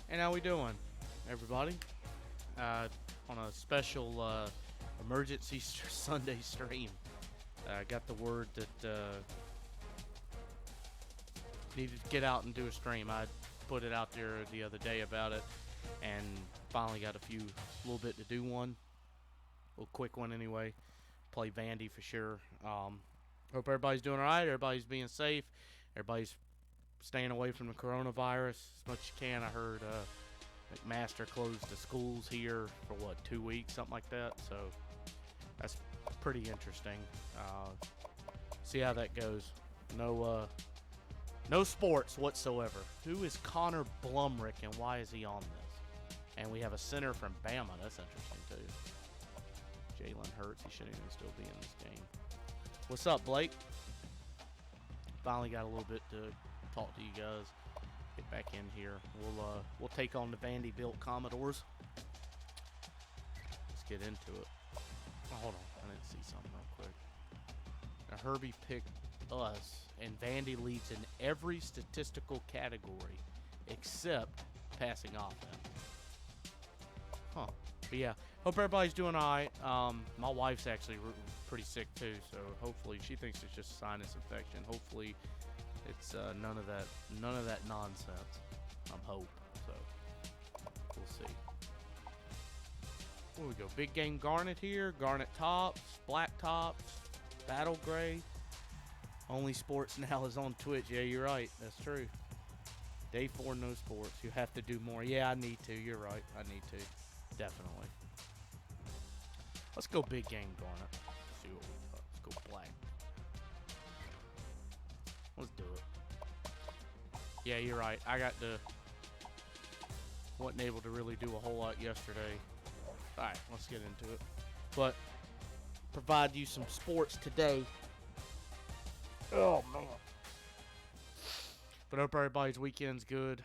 And how we doing, everybody? On a special emergency Sunday stream. I got the word that needed to get out and do a stream. I put it out there the other day about it, and finally got a little bit to do one. A little quick one anyway. Play Vandy for sure. Hope everybody's doing all right. Everybody's being safe. Everybody's staying away from the coronavirus as much as you can. I heard McMaster closed the schools here for 2 weeks, something like that. So that's pretty interesting. See how that goes. No sports whatsoever. Who is Connor Blumrick and why is he on this? And we have a center from Bama. That's interesting too. Jalen Hurts. He shouldn't even still be in this game. What's up, Blake? Finally got a little bit to talk to you guys. Get back in here. We'll take on the Vanderbilt Commodores. Let's get into it. Oh, hold on, I didn't see something real quick. Now Herbie picked us, and Vandy leads in every statistical category except passing offense. Huh. But yeah, hope everybody's doing all right. My wife's actually pretty sick too, so hopefully she thinks it's just a sinus infection. Hopefully it's none of that nonsense. I'm hope. So we'll see. Where we go? Big game garnet here. Garnet tops, black tops, battle gray. Only sports now is on Twitch. Yeah, you're right. That's true. Day 4, no sports. You have to do more. Yeah, I need to. You're right. I need to. Definitely. Let's go big game garnet. Let's see what we got. Let's go black. Let's do it. Yeah, you're right. Wasn't able to really do a whole lot yesterday. Alright, let's get into it. But provide you some sports today. Oh man. But I hope everybody's weekend's good.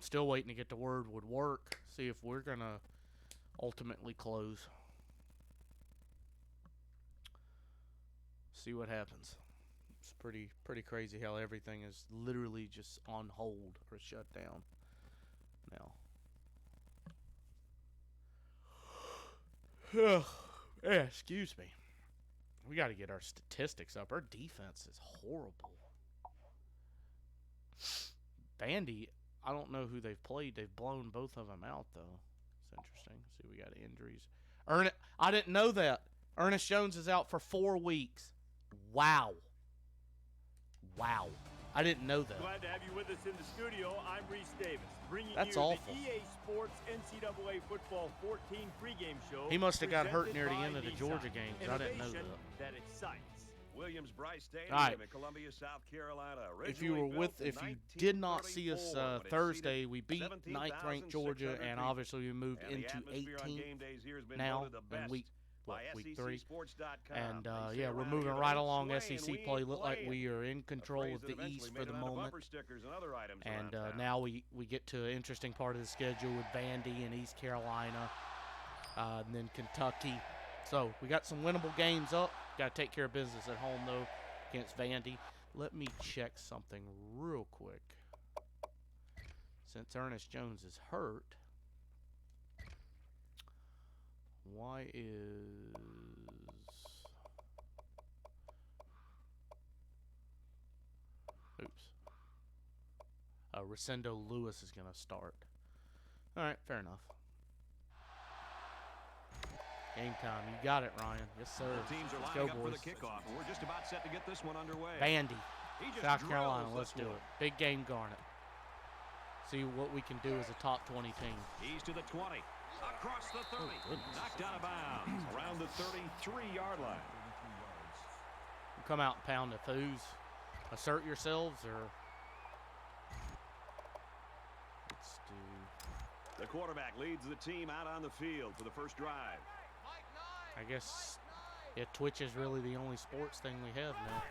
Still waiting to get the word would work. See if we're gonna ultimately close. See what happens. It's pretty crazy how everything is literally just on hold or shut down now. Yeah, excuse me. We got to get our statistics up. Our defense is horrible. Vandy, I don't know who they've played. They've blown both of them out, though. It's interesting. See, we got injuries. I didn't know that. Ernest Jones is out for 4 weeks. Wow. I didn't know that. Glad to have you with us in the studio. I'm Reese Davis, bringing That's you awful. the EA Sports NCAA Football 14 pregame show. He must have got hurt near the end of the Georgia games. I didn't know that. That excites. Williams-Brice Stadium All right. in Columbia, South Carolina. If you did not see us Thursday, we beat 9th-ranked Georgia, and obviously we moved into 18th now in week 3. And yeah, we're moving right along SEC play. Look like we are in control of the East for the moment. And now we get to an interesting part of the schedule with Vandy and East Carolina, and then Kentucky. So we got some winnable games up. Got to take care of business at home, though, against Vandy. Let me check something real quick. Since Ernest Jones is hurt, why is... Oops. Rosendo Lewis is going to start. All right, fair enough. Game time. You got it, Ryan. Yes, sir. The teams are lining up for the kickoff, and we're just about set to get this one underway. Vandy, South Carolina. Let's do it. Big game garnet. See what we can do as a top 20 team. He's to the 20. Across the 30. Knocked out of bounds. Around the 33-yard line. Come out and pound the foos. Assert yourselves, or... Let's do... The quarterback leads the team out on the field for the first drive. I guess, yeah, Twitch is really the only sports thing we have now.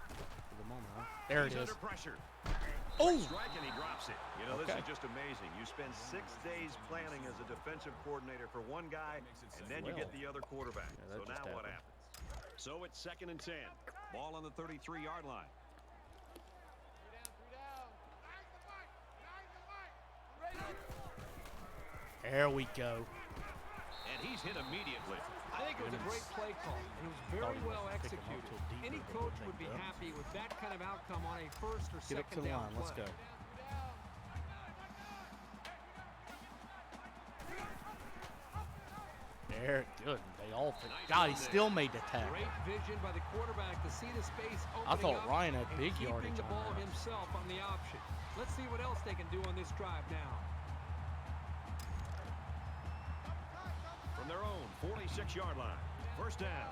For the moment, huh? There it is. Under pressure. Oh! Strike, and he drops it. You know, this is just amazing. You spend 6 days planning as a defensive coordinator for one guy, and then you get the other quarterback. Yeah, so now what happens? So it's 2nd and 10. Ball on the 33-yard line. There we go. And he's hit immediately. I think it was a great play call. It was very well executed. Any coach would be happy with that kind of outcome on a first or Get up to second the down line. Let's play. go. There, good. They all fit. God, he still made the tackle. Great vision by the quarterback to see the space opening I thought up Ryan had and big keeping yardage the on ball that. himself on the option. Let's see what else they can do on this drive now. From their own 46-yard line. First down.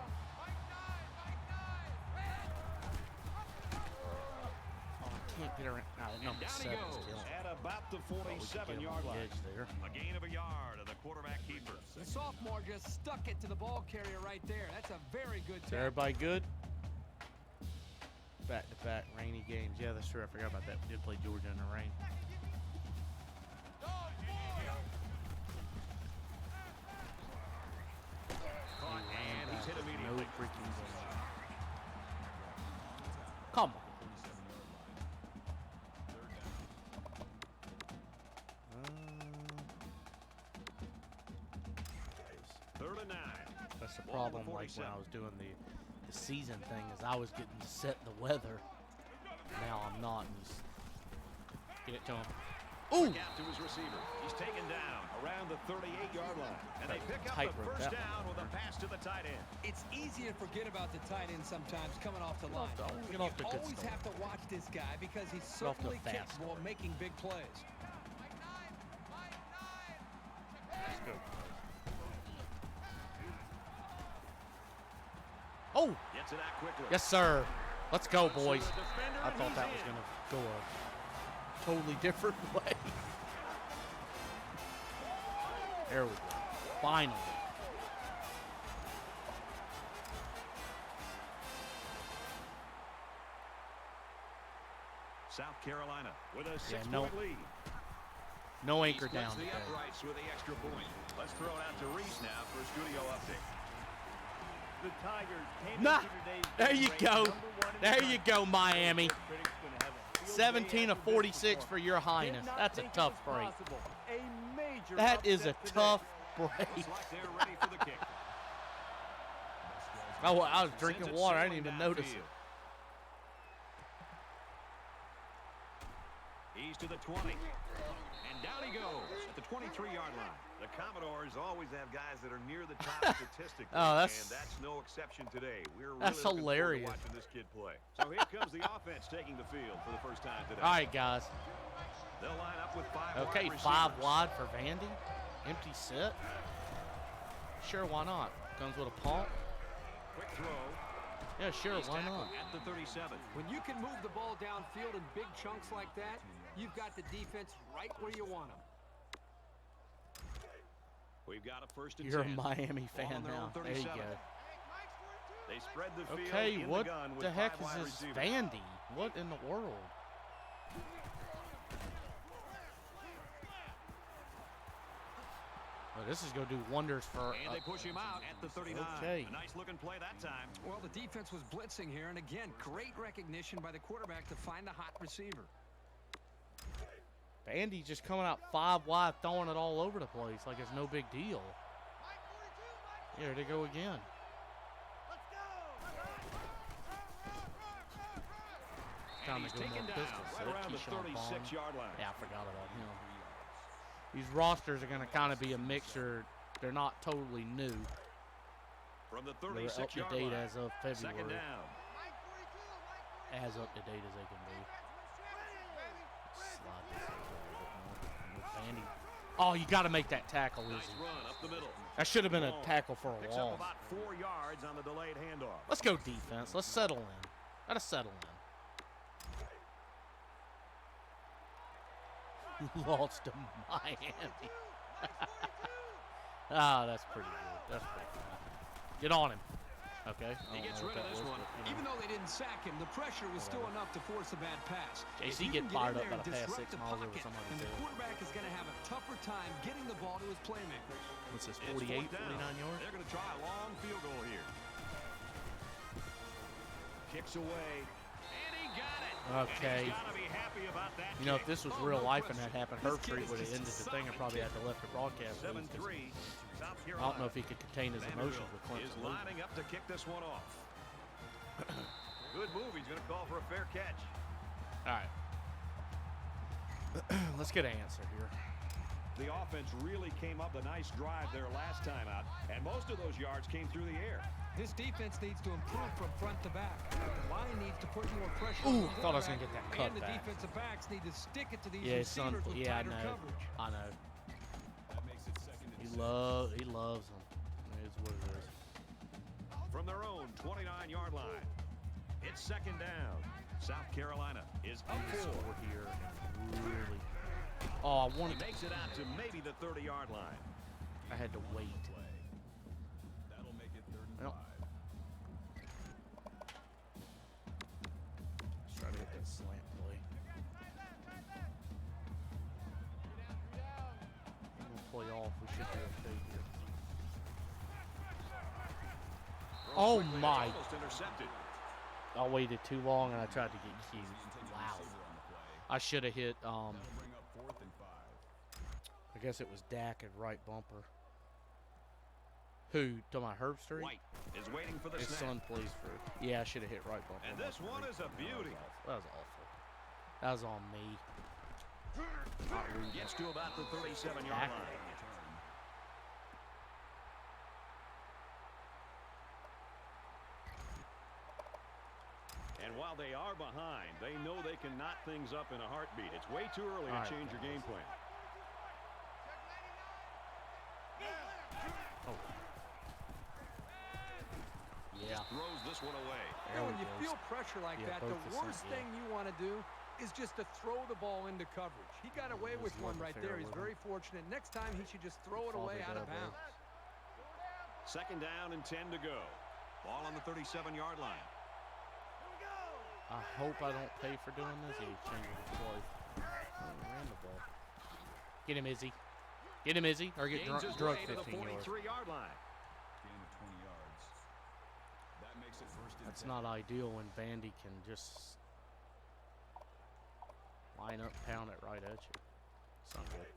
Oh, I can't get around. No, number 7 is killing. At about the 47-yard line. Edge there. A gain of a yard, and the quarterback keeper. The sophomore just stuck it to the ball carrier right there. That's a very good Is tackle. everybody good? Back-to-back rainy games. Yeah, that's true. I forgot about that. We did play Georgia in the rain. And he's hit No immediately. freaking zone. Come on. Third and 9. That's the Ball on the problem. Like when 47. I was doing the season thing, is I was getting to set the weather. Now I'm not. And just get it to him. Ooh! Out to his receiver. He's taken down around the 38-yard line. And they pick up Tight the rope first that down one. with a pass to the tight end. It's easy to forget about the tight end sometimes coming off the line. Get But off the you good always start. have to watch this guy because he's Get off the certainly fast capable of making big plays. Let's go. Oh! Gets it out quickly. Yes, sir. Let's go, boys. So the defender, I thought he's that was in. going to go a totally different way. There we go. Finally. South Carolina with a 6-point no lead. No He anchor splits down the today. uprights with the extra point. Let's throw it out to Reese now for a studio update. The Tigers came Nah, into today's there game you ranked go. #1 in the There you country. go, Miami. Critics gonna have a field 17 day of after this 46 for performance. your Did highness. not That's a think it tough was break. possible. A major That is a upset today. tough break. Looks like they're ready for the kick. Oh, I was drinking Sends it water. I didn't sailing even notice it. downfield. He's to the 20. And down he goes at the 23-yard line. The Commodores always have guys that are near the top statistically. Oh, that's- and that's no exception today. We're really That's looking forward to hilarious. watching this kid play. So here comes the offense taking the field for the first time today. All right, guys. They'll line up with 5 Okay, wide 5 receivers. wide for Vandy. Empty set. Sure, why not? Comes with a pump. Quick throw. Yeah, sure, He's why tackled not? at the 37. When you can move the ball downfield in big chunks like that, you've got the defense right where you want them. We've got a first and You're a 10. Miami Ball fan on their now. own There you 37. go. They spread the field Okay, in what the gun with the heck 5 is wide this receivers. Vandy? What in the world? Well, this is going to do wonders for... And they push him out at the 39. Okay. A nice looking play that time. Well, the defense was blitzing here, and again, great recognition by the quarterback to find the hot receiver. Vandy just coming out 5 wide, throwing it all over the place like it's no big deal. Here they go again. And Time he's to go taken more down pistols. right around the Keyshawn Vaughn. 36-yard line. Yeah, I forgot about him. These rosters are going to kind of be a mixture. They're not totally new. From the They're up to 36-yard date line. as of Second February. down. As up to date as they can be. Slide this over a little bit more. Vandy. Oh, you got to make that tackle, Nice Izzy. run up the middle. That should have been a tackle for a Picks loss. up about 4 yards on the delayed handoff. Let's go defense. Let's settle in. Gotta settle in. Lost to Miami. Ah, that's pretty good. That's pretty good. Get on him. Okay. He gets rid of this one. Even though they didn't sack him, the pressure was still enough to force a bad pass. If JC you get can fired in up there by the and pass disrupt 6 the miles over pocket, somebody's and the head. quarterback is going to have a tougher time getting the ball to his playmakers. What's this, It's 48, 4th down. 49 yards? They're going to try a long field goal here. Kicks away. And he got it. Okay. You know, if this was real life and that happened, Herbstreit would have ended the thing and probably had to left the broadcast. 7-3. South I Carolina. don't know if he could contain his emotions with Vanderbilt is Clemson losing. lining up to kick this one off. Good move. He's going to call for a fair catch. All right. Let's get an answer here. The offense really came up a nice drive there last time out, and most of those yards came through the air. This defense needs to improve from front to back. The line needs to put more pressure Ooh, on the thought I was gonna quarterback, get that cut and the back. defensive backs need to stick it to these Yeah, his son. receivers with Yeah, I tighter know. coverage. I know. He loves them. It's what it is. From their own 29-yard line. It's second down. South Carolina is up 4. Score here. Really. Oh, I He wanted. makes it out to maybe the 30-yard line. I had to wait. Well, let's try to hit that slant play. We'll play off. We should be okay here. Oh my! Almost intercepted. I waited too long and I tried to get cute. Wow. I should have hit. I guess it was Dak at right bumper. Who? To my Herbstreit? White is waiting for the His snap. son plays for. Yeah, I should have hit right bumper. And this one is a beauty. That was awful. That was on me. Not reading. Gets to about the 37-yard Dak. line. And while they are behind, they know they can knot things up in a heartbeat. It's way too early to change your game plan. Oh. Yeah. Throws this one away. There When we you go. feel pressure like Yeah, that, both the the worst same, yeah. thing you want to do is just to throw the ball into coverage. He got away with There's one nothing right fair there. He's with very fortunate. Next time, he should just throw it away out of bounds. Second down and 10 to go. Ball on the 37-yard line. I hope I don't pay for doing this. He's changing the play. Oh, he ran the ball. Get him, Izzy. Get him, Izzy. Or get Gains his drug way to the 15 yards. 43-yard line. That's not ideal when Vandy can just line up, pound it right at you. It's not good.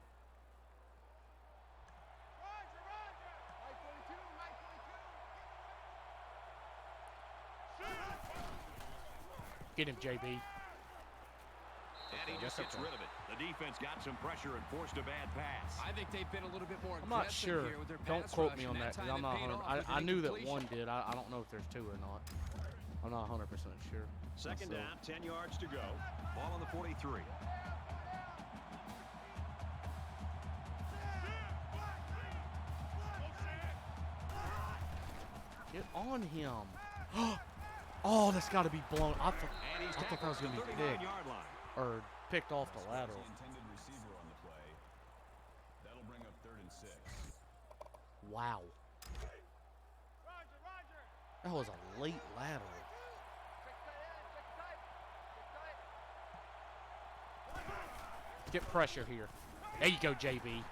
Get him, JB. And he just gets rid of it. The defense got some pressure and forced a bad pass. I think they've been a little bit more I'm not aggressive sure. here with their Don't pass quote rush, me and on that. 'Cause time I'm it not. paid 100 off with an I knew that incompletion. one did. I don't know if there's two or not. I'm not 100% sure. Second So- down, 10 yards to go. Ball on the 43. Get on him. Oh, that's got to be blown. I thought that was going to be picked. 39-yard line. Or picked off the lateral. Wow. That was a late lateral. Get pressure here. There you go, JB.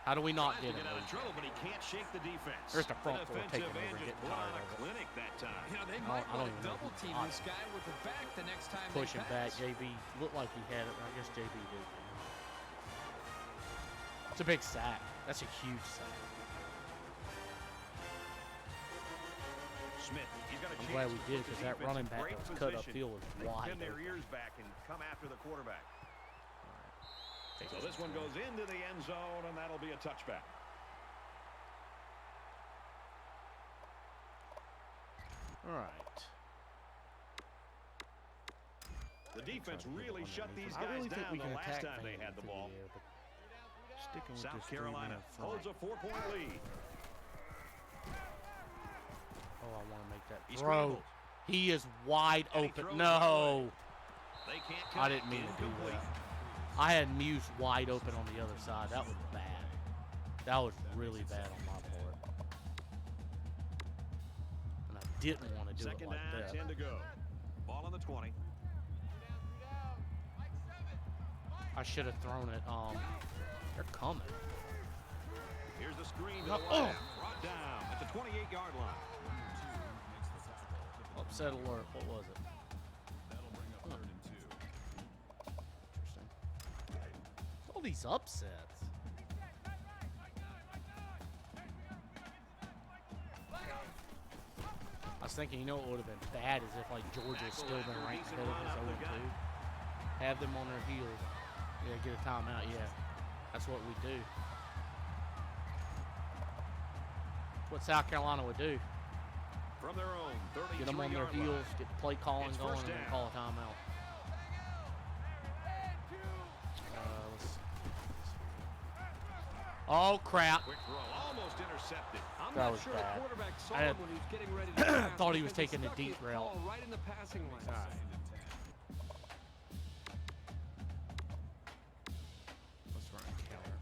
How do we not Tries get to him? out of trouble, but he can't shake the defense. There's the front four defensive taking over end and just getting put on tired a of it. clinic that time. You know, they I might don't want to even know double who's team on this it. guy with the back the next time Pushing they back, pass. JB looked like he had it. I guess JB did. It's a big sack. That's a huge sack. Smith, he's got a I'm chance glad we to did put because the that defense running in back great that was cut position. upfield was They wide pin their open. ears back and come after the quarterback. Take So this one goes into the end zone, and that'll be a touchback. All right. The defense really shut these I really guys think we down can the last attack time they Vandy had the through ball. air, but sticking with South this Carolina three-man front. holds a 4-point lead. Oh, I want to make that He throw. scrambles. He is wide And he open. throws No. They can't I didn't mean to do incomplete. that. I had Muse wide open on the other side. That was bad. That was really bad on my part. And I didn't want to do Second it like down, that. 10 to go. Ball on the 20. I should have thrown it. They're coming. Here's the screen to No, the oh. left. Brought down at the 28-yard line. Upset alert. What was it? All these upsets. I was thinking, you know what would have been bad is if, like, Georgia's still been ranked ahead of us 0-2. Have them on their heels. Yeah, get a timeout. Yeah, that's what we do. What South Carolina would do. From their own 33-yard Get them on their heels, get the play calling going, and then call a timeout. Oh, crap. Quick throw, almost intercepted. That was bad. I thought he was taking the deep route. Right in the passing lane. Let's run a counter.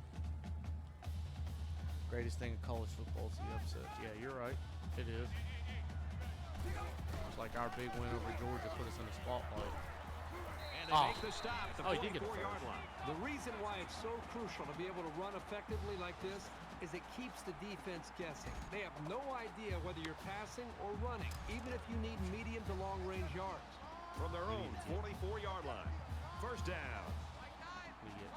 Greatest thing in college football is the upsets. Yeah, you're right. It is. It's like our big win over Georgia put us in the spotlight. And they make the stop at the 44-yard line. The reason why it's so crucial to be able to run effectively like this is it keeps the defense guessing. They have no idea whether you're passing or running, even if you need medium to long-range yards. From their own 44-yard line. First down. We get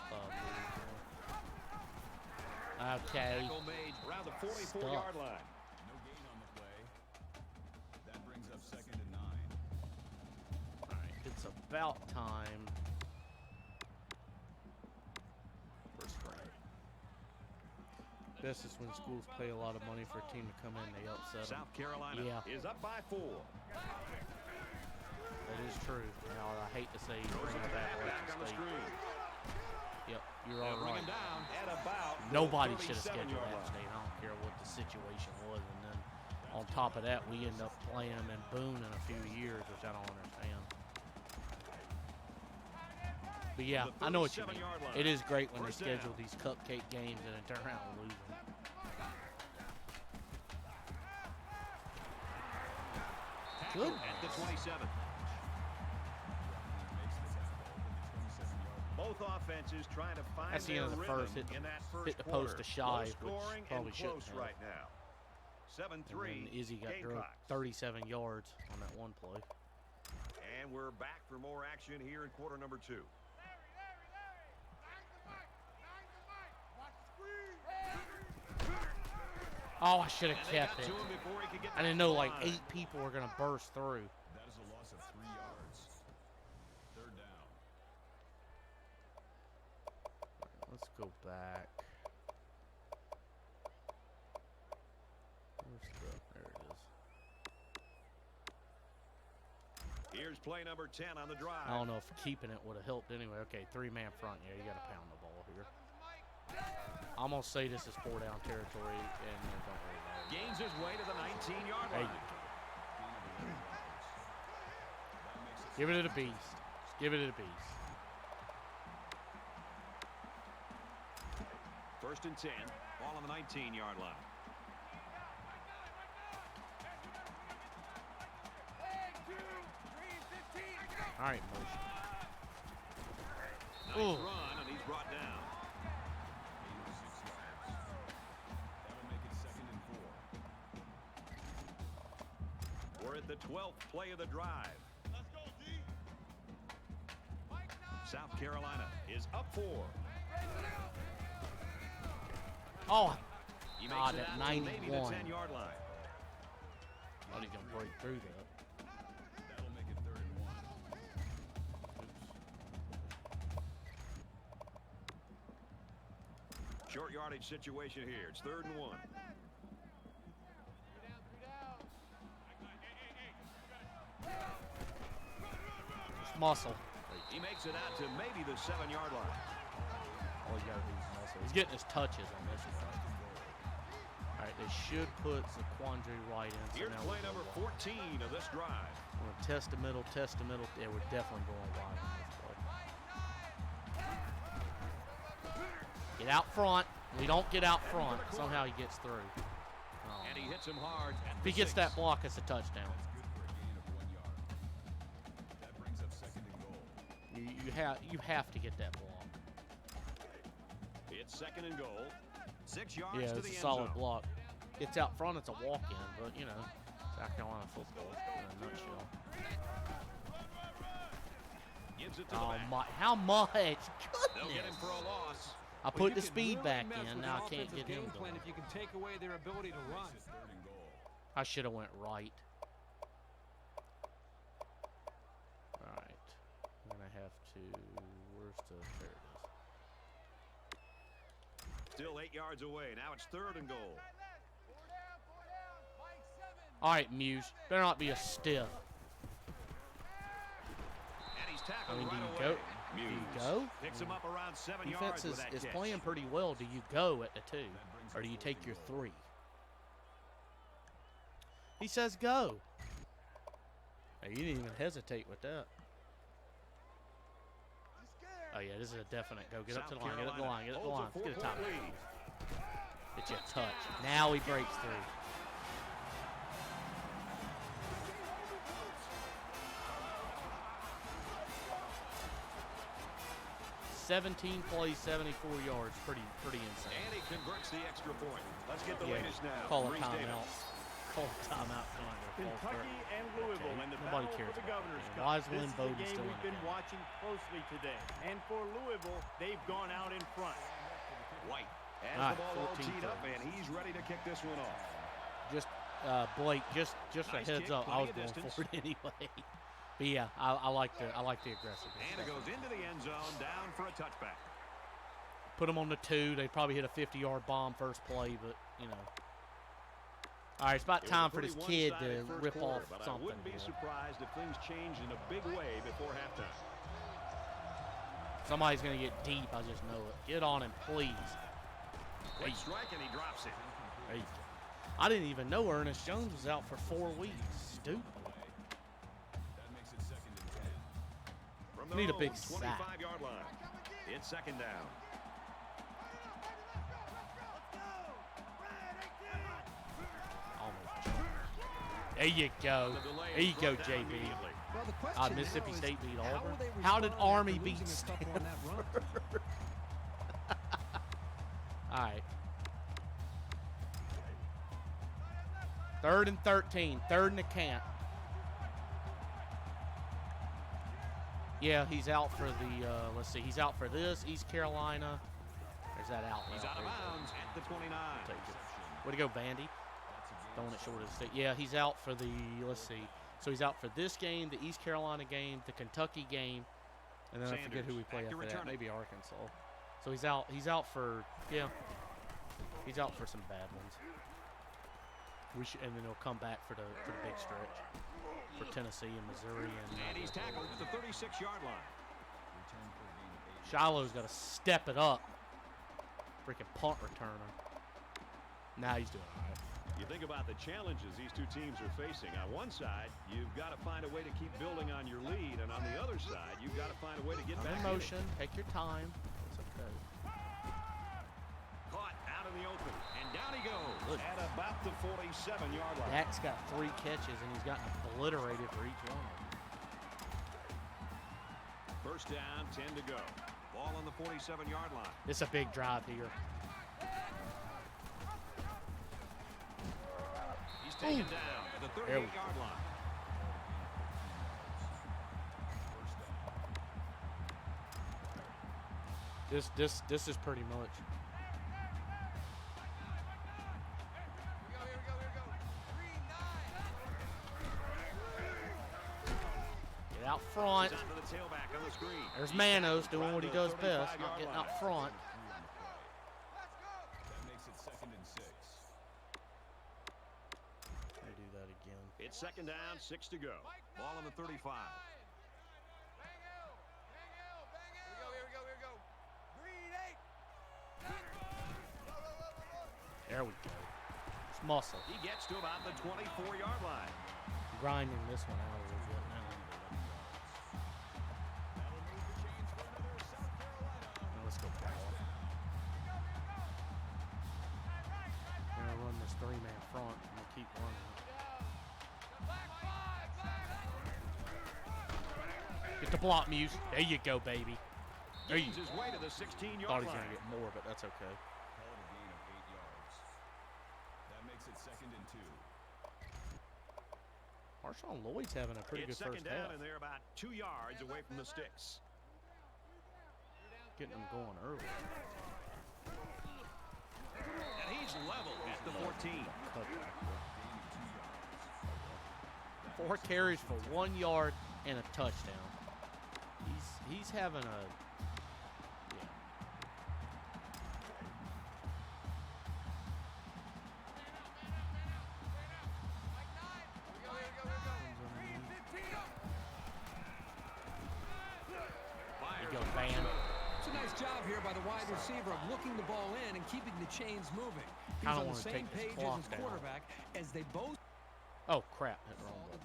okay. Tackle made around the 44-yard line. No gain on the play. That brings up 2nd and 9. All right, it's about time. This is when schools pay a lot of money for a team to come in, they upset them. South Carolina is up by 4. That is true. Now, I hate to say bring it back on the screen. Yep, you're all right. Down at about Nobody should have scheduled App State. I don't care what the situation was. And then on top of that, we end up playing them in Boone in a few years, which I don't understand. But yeah, I know what you mean. It is great when they schedule these cupcake games and then turn around and lose them. Good. At the 27. Both offenses trying to find That's the end of the first. Hit the post to Shy, which probably shouldn't have. Right now. 7-3. Izzy got drove 37 yards on that one play. And we're back for more action here in quarter number 2. Oh, I should have kept it. I didn't know like 8 people were going to burst through. That is a loss of 3 yards. 3rd down. Let's go back. Where's the, there it is. Here's play number 10 on the drive. I don't know if keeping it would have helped anyway. Okay, 3-man front. Yeah, you got to pound the ball here. I'm going to say this is 4-down territory, and don't worry about it. Gains his way to the 19-yard There line. you go. Give it to the beast. Just give it to the beast. 1st and 10. Ball on the 19-yard line. All right, motion. Nice run, and he's brought down. That'll make it 2nd and 4. We're at the 12th play of the drive. Let's go, D. South Carolina is up 4. Oh, He God, makes it at out to maybe the 91. 10-yard line. thought he's going to break through that. That'll make it 3rd and 1. Short yardage situation here. It's 3rd and 1. It's muscle. He makes it out to maybe the 7-yard line. All you got to do is muscle. He's getting his touches on this one. All right, they should put Zaquandre Wright in. So Here's now play we'll number go 14 of this drive. We're gonna test the middle, test the middle. Yeah, we're definitely going wide on this play. Get out front. We don't get out front. Somehow he gets through. Oh. And he hits him hard. If he gets that block, it's a touchdown. That's good for a gain of 1 yard. That brings up 2nd and goal. You have to get that block. It's 2nd and goal. 6 yards Yeah, to it's the a end solid zone. block. It's out front. It's a walk-in, but you know, South Carolina football in a nutshell. Gives it to the Oh back. my! How much? They'll get him Goodness! for a loss. I Well, put the you can speed really back mess in. with Now an I can't offensive get him game plan going. if you can take away their ability to run. Makes it 3rd and goal. I should have went right. All right. I'm gonna have to. Where's the? There it is. Still 8 yards away. Now it's 3rd and goal. All right, Muse. Better not be a stiff. And he's I tackled mean, do right you away. go? Do you Muse go? picks him up around 7 yards Defense with that is catch. playing pretty well. Do you go at the 2, or do you take your 3? He says go. Hey, you didn't even hesitate with that. Oh yeah, this is a definite go. Get up to the line. Get up to the line. Get up to the line. Let's get a time. Get you a touch. Now he breaks through. "17 plays, 74 yards. Pretty insane." And he converts the extra point. Let's get the Yeah, latest now. call a Reese timeout. Davis. Call a timeout. Come on, here, false start. Kentucky and Louisville in the Nobody battle cares for the about Governor's that game. Cup. Why is This Lynn is Bowden the game still in we've the been game? watching closely today. And for Louisville, they've gone out in front. White has All right, the ball all 14 teed up, plays. and he's ready to kick this one off. Just Blake, just Nice a heads kick, up. I was plenty going of distance. for it anyway. But yeah, I like the aggressiveness. And it goes into the end zone, down for a touchback. Put them on the 2. They probably hit a 50-yard bomb first play, but you know. All right, it's about It was time a for this pretty kid to one-sided first rip quarter, off but something. I wouldn't be here. surprised if things changed in a big way before halftime. Somebody's gonna get deep. I just know it. Get on him, please. Quick strike, and he drops it. Hey. I didn't even know Ernest Jones was out for 4 weeks. Stupid. That makes it 2nd and 10. From Need a their big own sack. 25-yard line. It's 2nd down. Almost jumped. There you go. The delay There you is go, brought down JB. immediately. Well, the question Mississippi now is, State beat how Auburn. will they How did respond Army after beat losing a couple on that run? All right. 3rd and 13. 3rd and a can't. Yeah, he's out for the, let's see, he's out for this, East Carolina. There's that out. He's out of bounds at the 29. Take it. Way to go, Vandy. Throwing it short of the state. Yeah, he's out for the, let's see. So he's out for this game, the East Carolina game, the Kentucky game, and then I forget who we play back to after that. return it. Maybe Arkansas. So he's out for, yeah. He's out for some bad ones. And then he'll come back for the big stretch for Tennessee and Missouri And he's tackled at the 36-yard line. Return for a gain of 8. Shiloh's got to step it up. Freaking punt returner. Now he's doing all right. You think about the challenges these two teams are facing. On one side, you've got to find a way to keep building on your lead, and on the other side, you've got to find a way to get I'm back in in it. motion. Take your time. It's okay. Caught out in the open, and down he goes Good. at about the 47-yard line. Dak's got 3 catches, and he's gotten obliterated for each one. First down, 10 to go. Ball on the 47-yard line. It's a big drive here. He's taken down at the There we 38-yard line. This is pretty much. Get out front. He's onto the tailback on the screen. There's Manos doing what he does best, not getting out front. That makes it 2nd and 6. They do that again. It's 2nd down, 6 to go. Ball on the 35. There we go. It's muscle. He gets to about the 24-yard line. Grinding this one out a little bit now. Now let's go power. We're gonna run this 3-man front and we'll keep running it. Get the block, Muse. There you go, baby. There you Gains his way to the 16-yard thought he's line. gonna get more, but that's okay. Call it a gain of 8 yards. That makes it 2nd and 2. Marshawn Lloyd's having a pretty good It's second first down, half. and they're about 2 yards away from the sticks. Getting them going early. And he's level at the 14. 4 carries for 1 yard and a touchdown. He's having a It's a nice job here by the wide receiver of looking the ball in and keeping the chains moving. He's on the same page as his quarterback as they both. Oh crap! Hit the wrong button.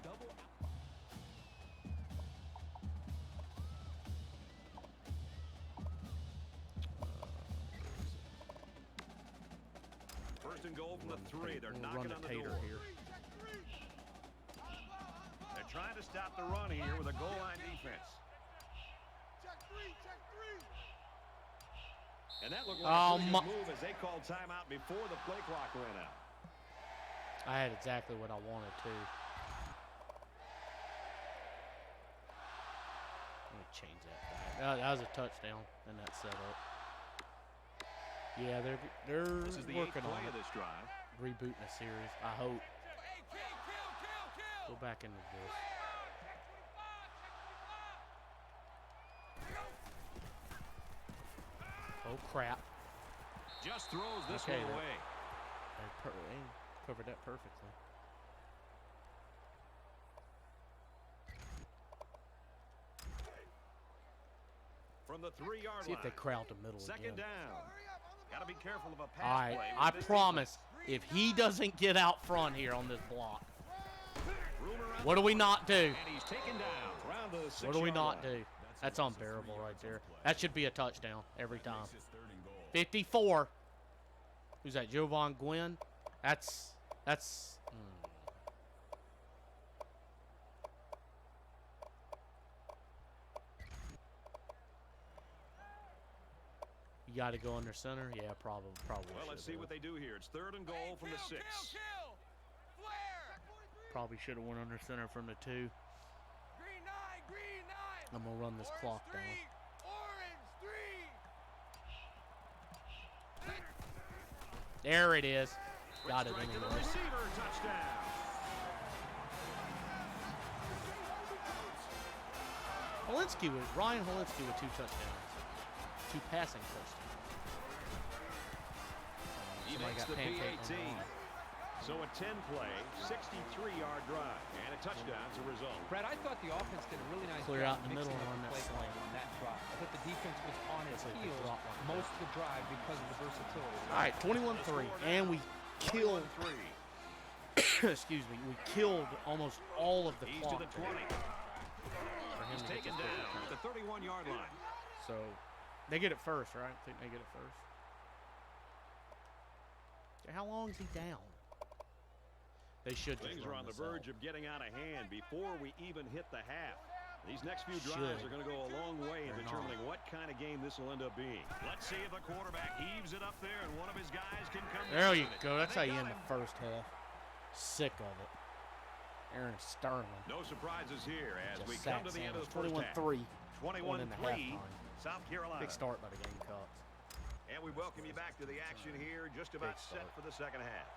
First and goal from the 3. They're knocking on the door here. They're trying to stop the run here with a goal line defense. And that looked like a pretty good move as they called timeout before the play clock ran out. I had exactly what I wanted to. Let me change that. That was a touchdown in that setup. Yeah, they're This is the working 8th play on of this drive. rebooting the series. I hope. Go back into this. Oh crap! Just throws this one away. They covered that perfectly. From the 3-yard line. See if they crowd the middle Second again. down. Got to be careful of a pass All right, play. I promise, if he doesn't get out front here on this block, what do we not do? And he's taken down around the 6-yard What do we not line. do? That's unbearable right there. That should be a touchdown every time. 54. Who's that? Jovan Gwynn? That's. You got to go under center? Yeah, probably. Well, let's see what they do here. It's 3rd and goal from the 6. Probably should have went under center from the 2. I'm going to run this clock down. There it is. Got it anyway. Receiver touchdown. Ryan Holinsky with 2 touchdowns. 2 passing touchdowns. He makes the PAT. So a 10-play, 63-yard drive, and a touchdown as a result. Brad, I thought the offense did a really nice Clear job out in the middle mixing and up run the that play slant. on that drive. I thought the defense was on its Looks like they heels dropped one. most of the drive because of the versatility. All right, 21-3, and we killed. Excuse me, we killed almost all of the He's clock to the 20. for him He's to get taken this down ball. at the 31-yard line. So they get it first, right? I think they get it first. How long is he down? They should just Things are on the verge of getting out of hand before we even hit the half. These next few drives are going to go a long way in determining what kind of game this will end up being. Let's see if the quarterback heaves it up there and one of his guys can come There down you with it. go. That's how They you got end him. the first half. Sick of it. Aaron Sterling. No surprises here as Just we come to the end of the first half. 21-3. 21-3, South Carolina. Big start by the Gamecocks. And we welcome you back to the action here, just about set for the second half.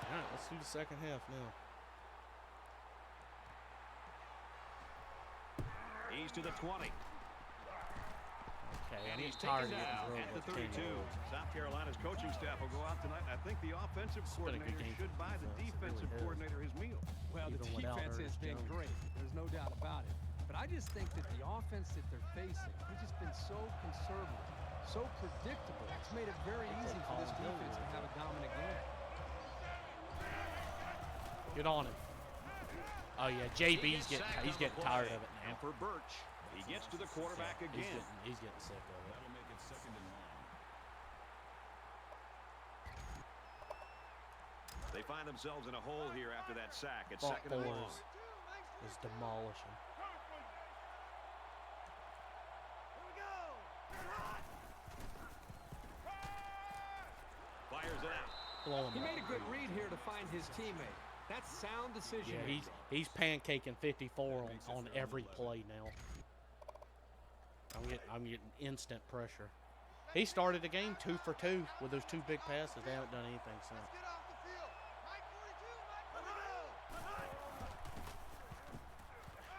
All right, let's do the second half now. He's to the 20. Okay, And I'm he's tired taken of down getting at the drilled 32. with South Carolina's coaching staff will go out tonight, and I think the offensive been a good coordinator game should for buy the defense. It defensive really has. coordinator his meal. Well, the Even without defense has Ernest been Jones. great. There's no doubt about it. But I just think that the offense that they're facing has just been so conservative, so predictable. It's made it very easy for this defense to have a dominant game. Get on him. Oh yeah, JB's he's getting tired of it now. And for Birch, he gets to the quarterback again. He's getting sick of it. That'll make it 2nd and long. They find themselves in a hole here after that sack. It's Buck 2nd and long. Boys is demolishing. Fires it out. Blowing He up. made a good read here to find his teammate. That's sound decision. Yeah, he's pancaking 54 on every play now. I'm getting instant pressure. He started the game 2 for 2 with those 2 big passes. They haven't done anything since.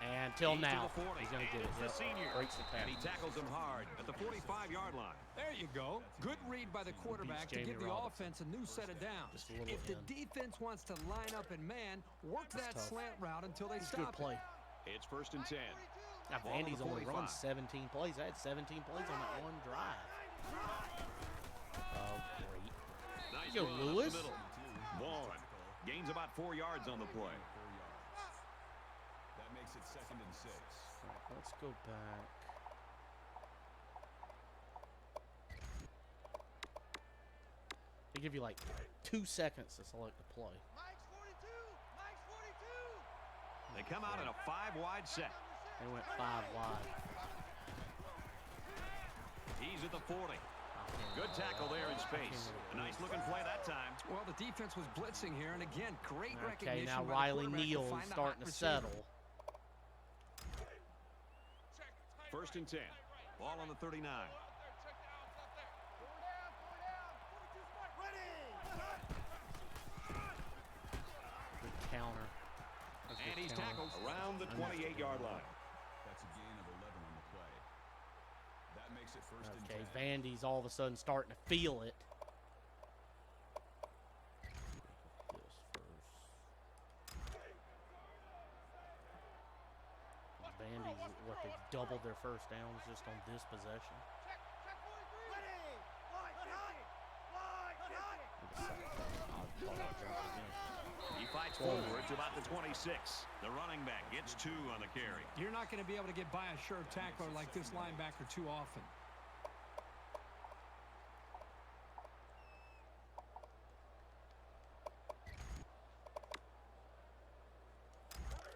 And until now, he's going to get it. The senior. Breaks the tackle. And he tackles him hard at the 45-yard line. There you go. Good read by the quarterback to give the offense a new set of downs. If the defense wants to line up in man, work that slant route until they stop good play. It's 1st and 10. Now, Vandy's only run 17 plays. I had 17 plays on that one drive. Oh, great. Nice Yo, run up Lewis. the middle. Vaughn gains about 4 yards on the play. That makes it 2nd and 6. All right, let's go back. They give you like 2 seconds to select the play. They come out in a 5-wide set. They went 5 wide. He's at the 40. Good tackle there in space. A nice looking play that time. Well, the defense was blitzing here, and again, great Okay, recognition. now by the Riley quarterback to Neal find is the starting hot to receiver. settle. 1st and 10. Ball on the 39. Good counter. That's a And good he's counter. tackled around the 28-yard line. That's a gain of 11 on the play. That makes it 1st and 10. Okay, Vandy's all of a sudden starting to feel it. Vandy's, what, they've doubled their first downs just on this possession. He fights forward to about the 26. The running back gets 2 on the carry. You're not going to be able to get by a sure tackler like this linebacker too often.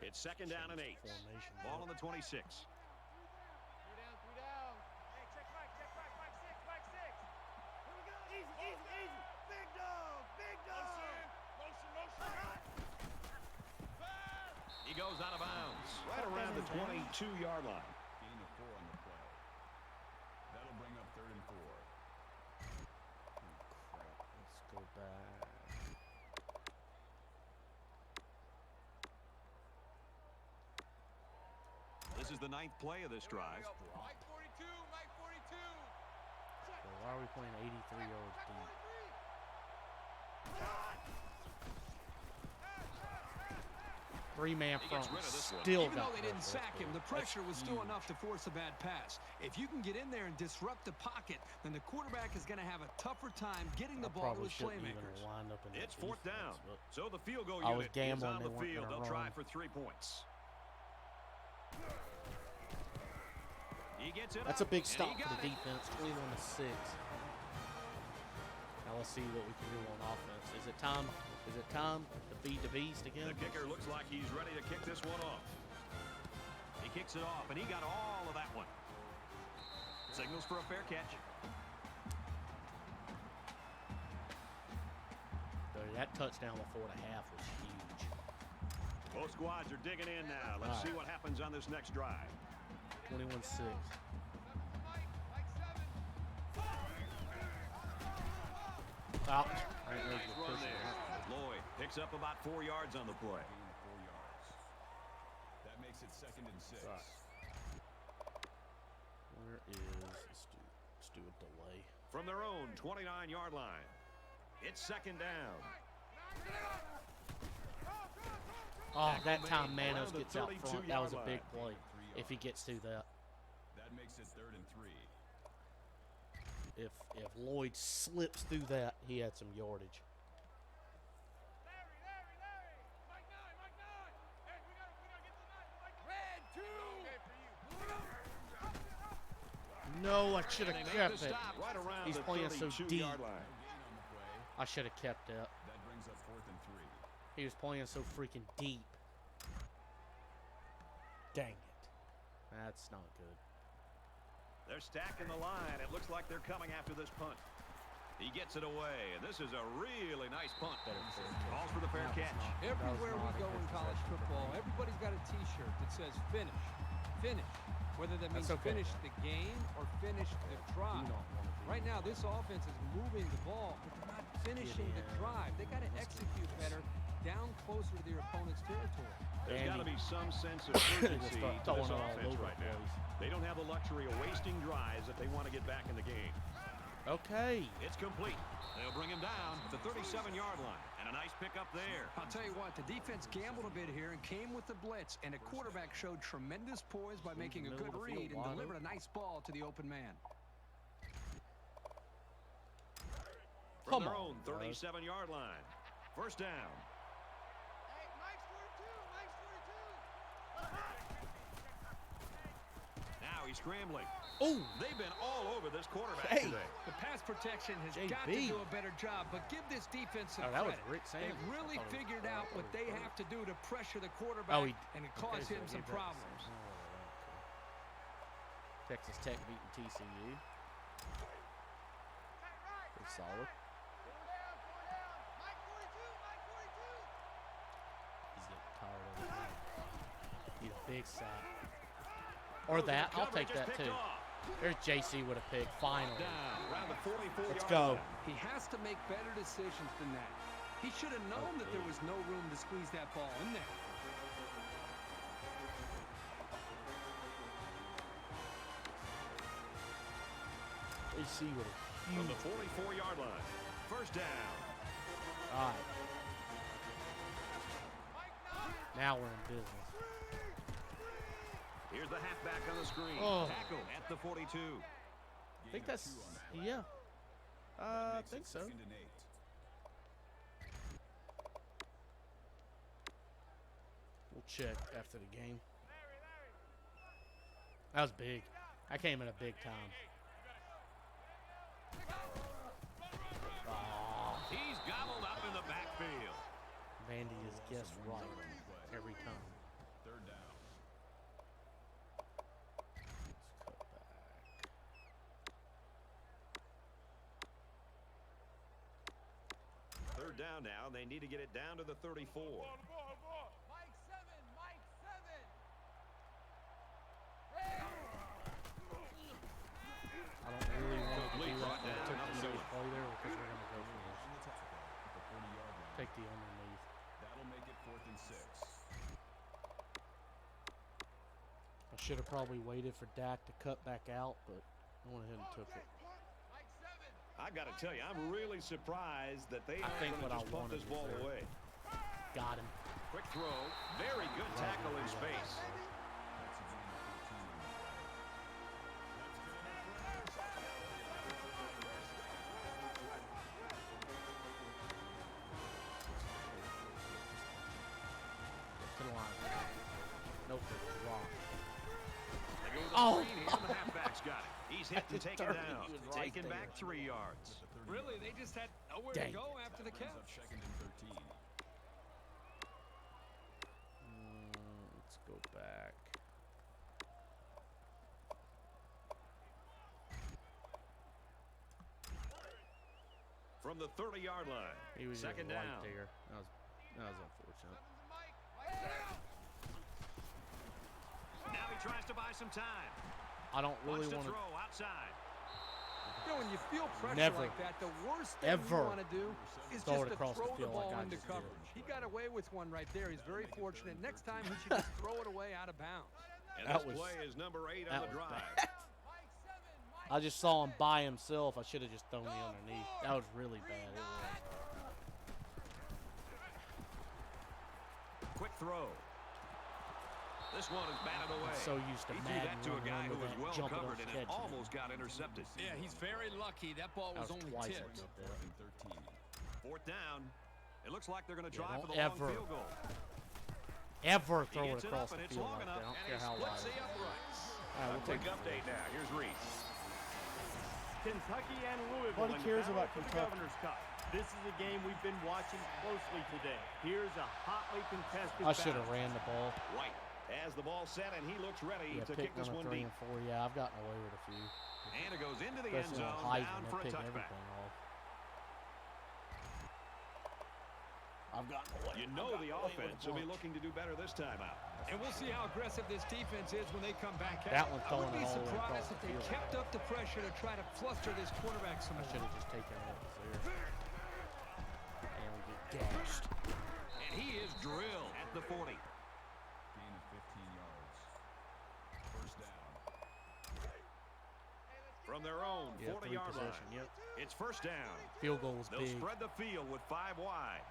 It's 2nd down and 8. Formation. Ball on the 26. He goes out of bounds right around the 22-yard line. Gain of 4 on the play. That'll bring up 3rd and 4. Crap, let's go back. This is the 9th play of this drive. Mike 42, Mike 42. So why are we playing 83 yards deep? Three-man front rid of this one. still Even got though they didn't pressure. sack him, the pressure was still enough to force a bad pass. If you can get in there and disrupt the pocket, then the quarterback is going to have a tougher time getting the ball to Probably his shouldn't even playmakers. have lined up in that It's 4th down. defense, but So the field goal I was unit is gambling on they the weren't field. gonna They'll try run. for 3 points. He gets it that's a up, big and he stop for got the it. defense, 21-6. Now let's see what we can do on offense. Is it time? Is it time to feed the beast again? The kicker looks like he's ready to kick this one off. He kicks it off, and he got all of that one. Signals for a fair catch. That touchdown before the half was huge. Both squads are digging in now. Let's see what happens on this next drive. 21-6. Out. Nice run there. Lloyd picks up about 4 yards on the play. Gain of 4 yards. That makes it 2nd and 6. Where is, let's do a delay. From their own 29-yard line. It's 2nd down. Oh, that time Manos Around the gets out front. That was a 32-yard big line. play. If he gets through that. That makes it 3rd and 3. If Lloyd slips through that, he had some yardage. No, I should have They make kept the it. stop right around He's the playing so 32-yard deep. line. Gain on the play. I should have kept that. That brings up 4th and 3. He was playing so freaking deep. Dang it. That's not good. They're stacking the line. It looks like they're coming after this punt. He gets it away, and this is a really nice punt. Calls for the fair catch. Everywhere we go in college football, everybody's got a T-shirt that says finish, finish. Whether that means finish the game or finish the drive. Right now, this offense is moving the ball, but they're not finishing the drive. They got to execute better down closer to their opponent's territory. There's got to be some sense of urgency to this offense right now. They don't have the luxury of wasting drives if they want to get back in the game. Okay. It's complete. They'll bring him down at the 37-yard line. And a nice pickup there. I'll tell you what, the defense gambled a bit here and came with the blitz, and the quarterback showed tremendous poise by making a good read and delivered a nice ball to the open man. From their own 37-yard line. First down. Now he's scrambling. Oh, they've been all over this quarterback today. The pass protection has got to do a better job, but give this defense some credit. They've really figured out what they have to do to pressure the quarterback and it caused him some problems. Texas Tech beating TCU. Pretty solid. He's getting tired of it. Need a big sack. Or that. I'll take that too. There's JC with a pick, finally. Let's go. He has to make better decisions than that. He should have known that there was no room to squeeze that ball in there. JC with a huge... From the 44-yard line. First down. All right. Now we're in business. Here's the halfback on the screen. Tackle at the 42. I think that's, yeah. I think so. We'll check after the game. That was big. I came in a big time. Oh. He's gobbled up in the backfield. Vandy is guessed right every time. Third down. Third down now. They need to get it down to the 34. Mike 7. I don't really want to do that. I took the easy play there because we're going to go for this. Take the underneath. That'll make it 4th and 6. I should have probably waited for Dak to cut back out, but I went ahead and took it. I got to tell you, I'm really surprised that they I think going what to I just pump wanted this ball was there. away. Got him. Quick throw. Very good tackle in space. To the line. Nope, wrong. They go to the Oh! screen here, and the halfback's got it. He's hit and taken down. Taken back 3 yards. Really, they just had nowhere to go after the catch. Second and 13. Let's go back. From the 30-yard line. He was Second just right down. there. That was unfortunate. Now he tries to buy some time. I don't really Wants to want to. throw outside. You know, when you feel pressure Never. like that, the worst thing you want to do is throw just it to across the throw the field like ball I into just did. coverage. He got away with one right there. He's very fortunate. Next time, he should just throw it away out of bounds. And That this was- play is number 8 that on the was drive. bad. I just saw him by himself. I should have just thrown the underneath. That was really bad. It was. Quick throw. This one is batted away. So used to He threw that Madden to a running guy under who was that, well jumping covered, off and the it catch. almost got intercepted. Yeah, he's very lucky. That ball That was was only twice I tipped. did that. 4th and 13. 4th down. It looks like they're going to Yeah, try for don't the ever long field goal. Ever He throw it gets across up, the and it's field long like that. I enough, don't and care he how splits wide. the uprights. We'll Quick take it. update now. Here's Reese. Kentucky and Louisville Nobody in the cares battle about for the Kentucky. Governor's Cup. This is a game we've been watching closely today. Here's a hotly contested I should have battle. ran the ball. White has the ball set, and he looks ready Yeah, to pick kick this 1 one of 3 deep. and 4. Yeah, I've gotten away with a few. And it goes into the end Especially zone, on Heisman, down they for a pick touchback. everything off. I've gotten away. You know the offense will be looking to do better this time out. And we'll see how aggressive this defense is when they come back out. That one's I would throwing be it all the way surprised across if the they field. kept up the pressure to try to fluster this quarterback some I more. should have just taken it there. And we get gashed. And he is drilled at the 40. Gain of 15 yards. First down. From their own 40-yard line. Yep. It's first down. Field goal is They'll big spread the field with 5 wide.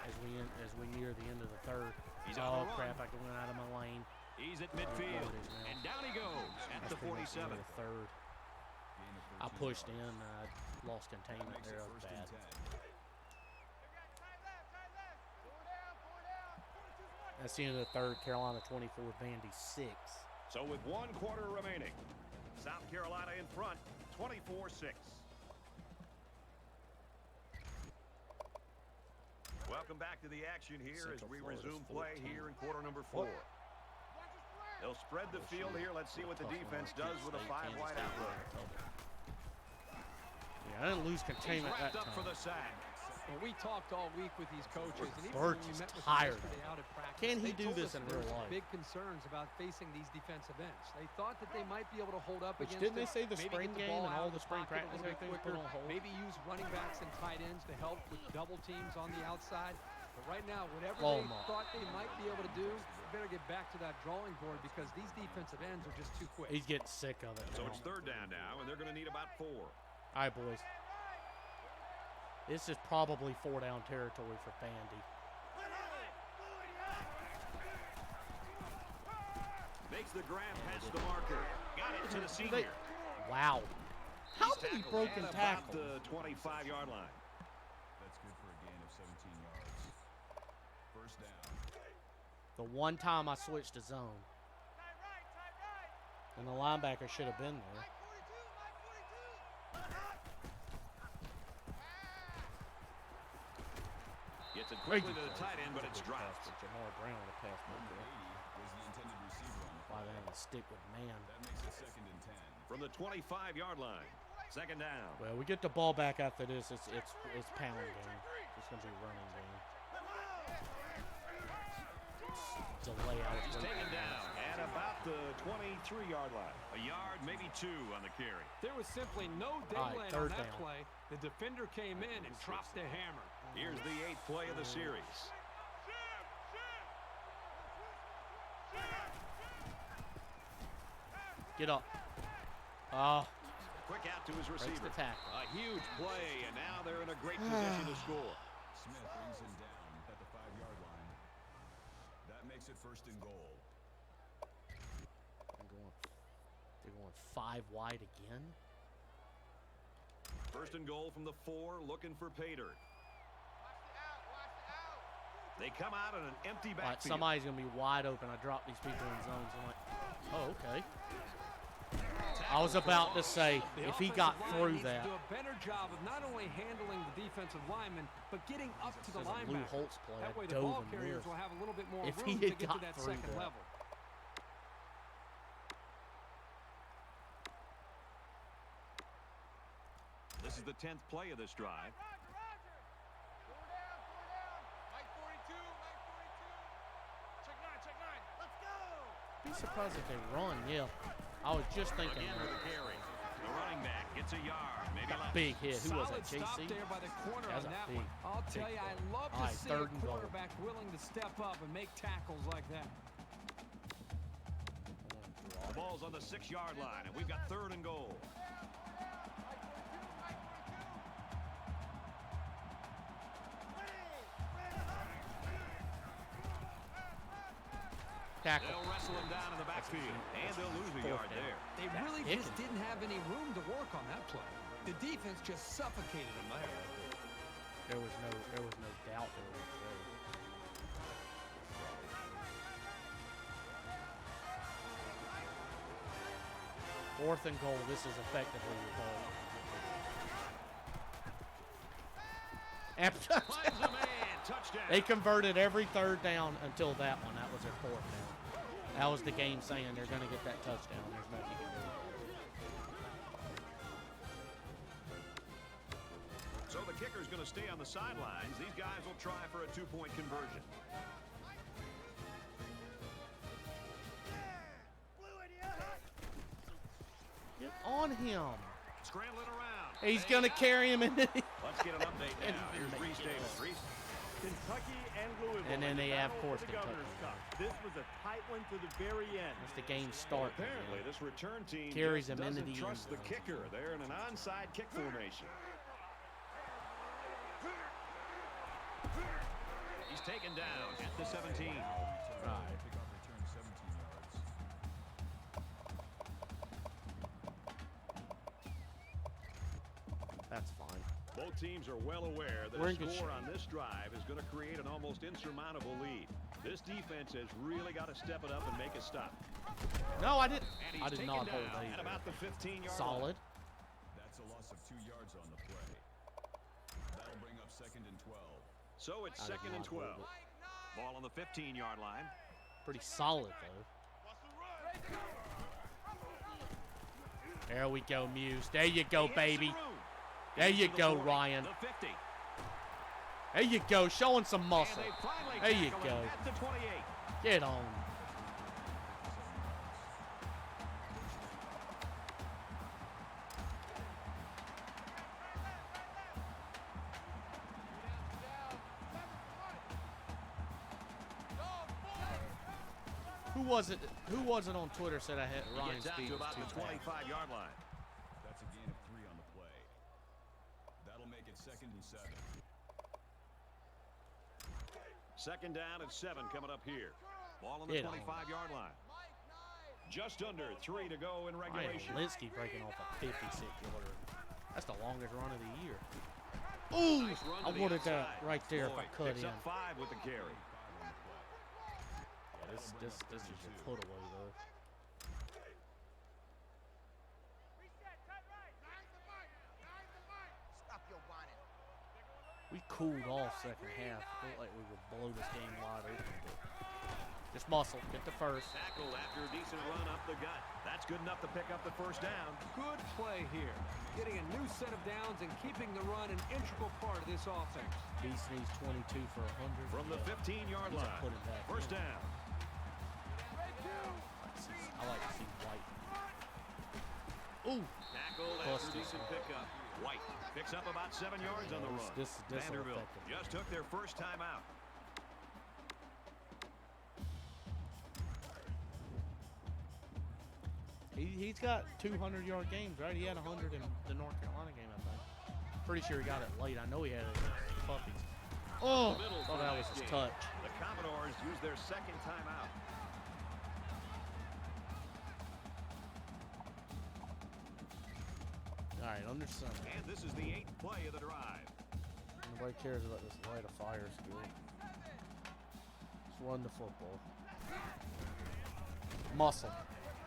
as we near the end of the third. He's on the run. Crap! I went out of my lane. He's at midfield, and down he goes at the 47. The third. Gain of 13 I pushed yards. in. Lost containment Makes there. it That was first and bad. 10. That's the end of the third. Carolina 24, Vandy 6. So with 1 quarter remaining, South Carolina in front, 24-6. Welcome back to the action here as we resume play here in quarter number 4. They'll spread the field here. Let's see what the defense does with a 5-wide outlook. Yeah, I didn't lose He's containment that wrapped up for time. the sack. Well, we talked all week with these coaches, and even Birch when we is met with tired. them yesterday out at practice, Can he they do told this us in there real were life? big concerns about facing these defensive ends. They thought that they might be able to hold up Which against didn't they it, say the maybe spring get the game ball and out all of the spring pocket a practice little and bit everything was put quicker, on hold? maybe use running backs and tight ends to help with double teams on the outside. But right now, whatever they thought they might be able to do, they better get back to that drawing board because these defensive ends are just too quick. He's getting sick of it. So now. it's third down now, and they're going to need about 4. All right, boys. This is probably 4-down territory for Vandy. Makes the grab past the marker. Got it to the senior. Wow. How He's many tackled broken at tackles? about the 25-yard line. That's good for a gain of 17 yards. First down. The one time I switched to zone. And the linebacker should have been there. Gets it quickly to the tight end, but it's dropped. Jamar Brown would have passed me. Number 80 was the intended receiver on the Why play. they have a stick with man. That makes it second and 10. From the 25-yard line. Second down. Well, we get the ball back after this. It's pound game. It's gonna be running game. Delay out. He's taken down at about the 23-yard line. A yard, maybe 2 on the carry. There was simply no right, daylight third on that down. play. The defender came in and dropped the hammer. Here's the 8th play of the series. Get up. Quick out to his Breaks receiver. the tackle. A huge play, and now they're in a great position to score. Smith brings him down at the 5-yard line. That makes it first and goal. They're going 5 wide again. First and goal from the 4, looking for Pater. They come out in an empty All right, backfield. somebody's gonna be wide open. I dropped these people in zones. I'm like, oh, okay. I was about to say, The if he offensive got line through needs that, to do a better job of not only handling the defensive lineman, but getting up to the This is a Lou linebacker. Holtz play. That I way the dove ball and carriers missed. will have a little bit more If he room to had get got to that through second that. level. This is the 10th play of this drive. be surprised if they run. Yeah, I was just thinking. Again with the carry. The running back gets a yard, maybe less. Big hit. Who was that? Solid stop JC? there by the corner That's on a that big, one. I'll tell you, I love All to right, see third a and goal. quarterback willing to step up and make tackles like that. The ball's on the 6-yard line, and we've got third and goal. Tackle. They'll wrestle him down in the backfield, and they'll lose a yard there. They really Hickens. just didn't have any room to work on that play. The defense just suffocated them there. There was no doubt there was a throw. Fourth and goal. This is effectively your ball. Finds a man, touchdown. They converted every third down until that one. That was their fourth down. That was the game saying they're going to get that touchdown. There's nothing you can do. So the kicker kicker's going to stay on the sidelines. These guys will try for a two-point conversion. Get on him. Scrambling around. He's going to carry him. Let's get an update now. Here's Reese Davis. Reese. Kentucky and Louisville. And then they have, of course, the Kentucky. Governor's Cup. This was a tight one to the very end. That's the game start. Apparently, this return team carries him into doesn't the trust the end zone. kicker. They're in an onside kick formation. He's taken down at the 17. Right. Kickoff return 17 yards. That's fine. Both teams are well aware that We're a in good score shape. on this drive is going to create an almost insurmountable lead. This defense has really got to step it up and make a stop. No, I didn't. And he's I did taken not hold down that at either. about the 15-yard Solid. That's a loss of 2 yards on the play. That'll bring up 2nd and 12. So it's I did 2nd and not hold 12. Ball on the 15-yard line. Pretty solid, though. There we go, Muse. There you go, He has baby. some room. There you To the go, 40, Ryan. The 50. There you go, showing some muscle. And they finally There you tackle him go. at the 28. Get on. Who was it on Twitter said I had He Ryan gets out Speed to was about too the fast? 25-yard line. That's a gain of 3 on the play. That'll make it 2nd and 7. 2nd down and 7 coming up here. Ball on the Get on. 25-yard line. Just under 3 to go in Ryan regulation. Linsky breaking off a 56-yarder. That's the longest run of the year. Ooh, Nice run I to the wanted that outside. right there if I Boyd cut picks in. up 5 with the carry. 5 on the play. Yeah, this is your put away though. We cooled off second half. Looked like we would blow this game wide open. But just muscle. Get the first. Tackle after a decent run up the gut. That's good enough to pick up the first down. Good play here. Getting a new set of downs and keeping the run an integral part of this offense. Beast needs 22 for 100. From the 15-yard He's gonna line. put it back First in. down. I like to see White. Ooh. Tackle after Busted. decent pickup. White picks up about 7 yards on the run. This will Vanderbilt affect him. just took their first time out. He's got 200-yard games, right? He had 100 in the North Carolina game, I think. Pretty sure he got it late. I know he had it against the Puppies. Oh, Middle thought for that a was nice his game. touch. The Commodores use their second timeout. All right, under center. And this is the 8th play of the drive. Nobody cares about this light of fire skill. Just run the football. Muscle.